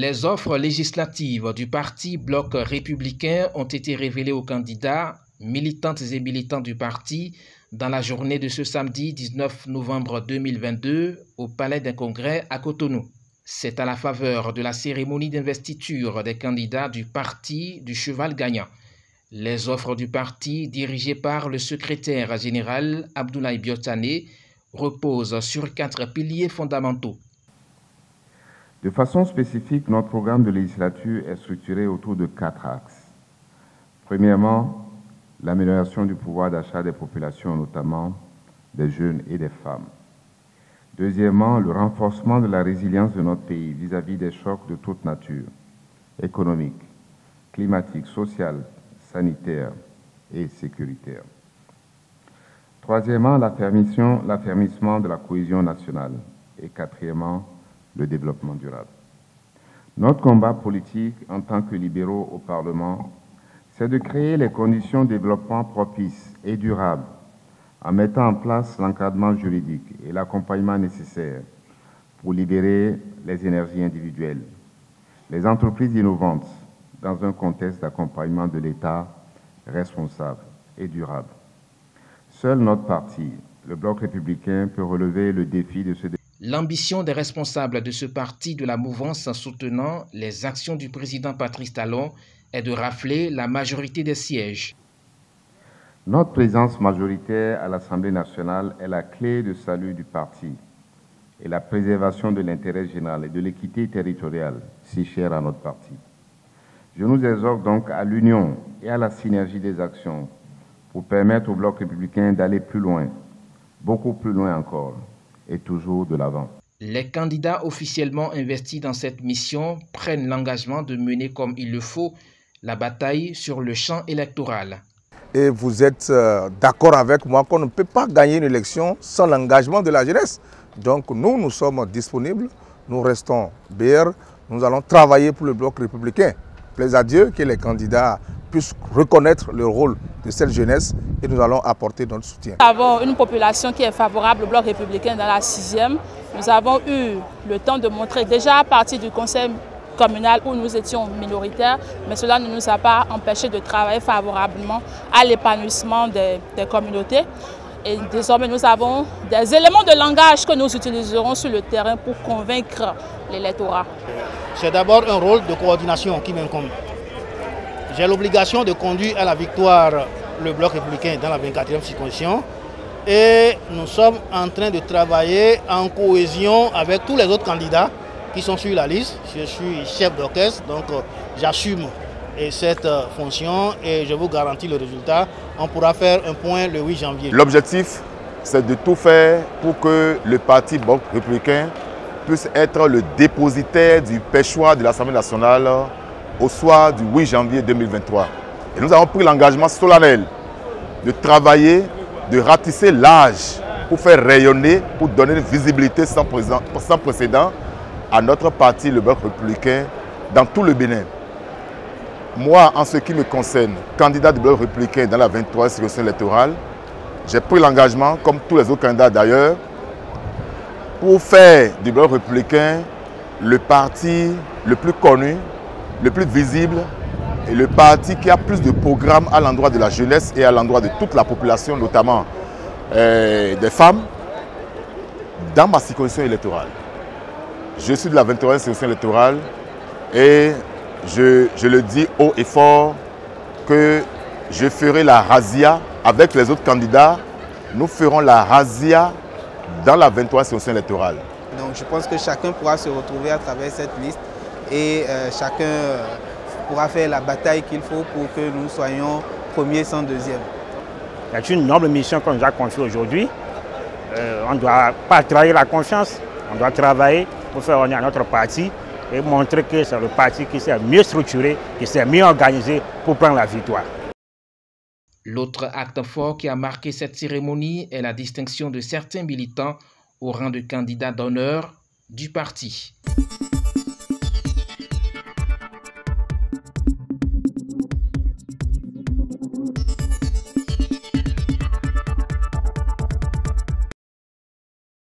Les offres législatives du parti Bloc républicain ont été révélées aux candidats, militantes et militants du parti, dans la journée de ce samedi 19 novembre 2022 au Palais des Congrès à Cotonou. C'est à la faveur de la cérémonie d'investiture des candidats du parti du cheval gagnant. Les offres du parti, dirigées par le secrétaire général Abdoulaye Biotane, reposent sur 4 piliers fondamentaux. De façon spécifique, notre programme de législature est structuré autour de 4 axes. Premièrement, l'amélioration du pouvoir d'achat des populations, notamment des jeunes et des femmes. Deuxièmement, le renforcement de la résilience de notre pays vis-à-vis des chocs de toute nature, économiques, climatiques, sociales, sanitaires et sécuritaires. Troisièmement, l'affermissement de la cohésion nationale. Et quatrièmement, le développement durable. Notre combat politique en tant que libéraux au Parlement, c'est de créer les conditions de développement propices et durables en mettant en place l'encadrement juridique et l'accompagnement nécessaire pour libérer les énergies individuelles, les entreprises innovantes dans un contexte d'accompagnement de l'État responsable et durable. Seul notre parti, le Bloc républicain, peut relever le défi de ce développement. L'ambition des responsables de ce parti de la mouvance en soutenant les actions du président Patrice Talon est de rafler la majorité des sièges. Notre présence majoritaire à l'Assemblée nationale est la clé de salut du parti et la préservation de l'intérêt général et de l'équité territoriale, si chère à notre parti. Je nous exhorte donc à l'union et à la synergie des actions pour permettre au Bloc républicain d'aller plus loin, beaucoup plus loin encore, et toujours de l'avant. Les candidats officiellement investis dans cette mission prennent l'engagement de mener comme il le faut la bataille sur le champ électoral. Et vous êtes d'accord avec moi qu'on ne peut pas gagner une élection sans l'engagement de la jeunesse. Donc nous sommes disponibles, nous restons BR, nous allons travailler pour le Bloc républicain. Plaise à Dieu que les candidats puissent reconnaître le rôle de cette jeunesse et nous allons apporter notre soutien. Nous avons une population qui est favorable au Bloc républicain dans la 6e. Nous avons eu le temps de montrer déjà à partir du conseil communal où nous étions minoritaires, mais cela ne nous a pas empêché de travailler favorablement à l'épanouissement des communautés. Et désormais, nous avons des éléments de langage que nous utiliserons sur le terrain pour convaincre l'électorat. C'est d'abord un rôle de coordination qui m'incombe. J'ai l'obligation de conduire à la victoire le Bloc républicain dans la 24e circonscription et nous sommes en train de travailler en cohésion avec tous les autres candidats qui sont sur la liste. Je suis chef d'orchestre, donc j'assume cette fonction et je vous garantis le résultat. On pourra faire un point le 8 janvier. L'objectif, c'est de tout faire pour que le parti Bloc républicain puisse être le dépositaire du péchoir de l'Assemblée nationale au soir du 8 janvier 2023. Et nous avons pris l'engagement solennel de travailler, de ratisser l'âge pour faire rayonner, pour donner une visibilité sans précédent à notre parti, le Bloc républicain, dans tout le Bénin. Moi, en ce qui me concerne, candidat du Bloc républicain dans la 23e circonscription électorale, j'ai pris l'engagement, comme tous les autres candidats d'ailleurs, pour faire du Bloc républicain le parti le plus connu, le plus visible et le parti qui a plus de programmes à l'endroit de la jeunesse et à l'endroit de toute la population, notamment des femmes, dans ma circonscription électorale. Je suis de la 23e circonscription électorale et je le dis haut et fort que je ferai la razzia avec les autres candidats. Nous ferons la razzia dans la 23e circonscription électorale. Donc je pense que chacun pourra se retrouver à travers cette liste et chacun pourra faire la bataille qu'il faut pour que nous soyons premiers sans deuxième. C'est une noble mission qu'on nous a confiée aujourd'hui. On ne doit pas trahir la confiance, on doit travailler pour faire honneur à notre parti et montrer que c'est le parti qui s'est mieux structuré, qui s'est mieux organisé pour prendre la victoire. L'autre acte fort qui a marqué cette cérémonie est la distinction de certains militants au rang de candidats d'honneur du parti.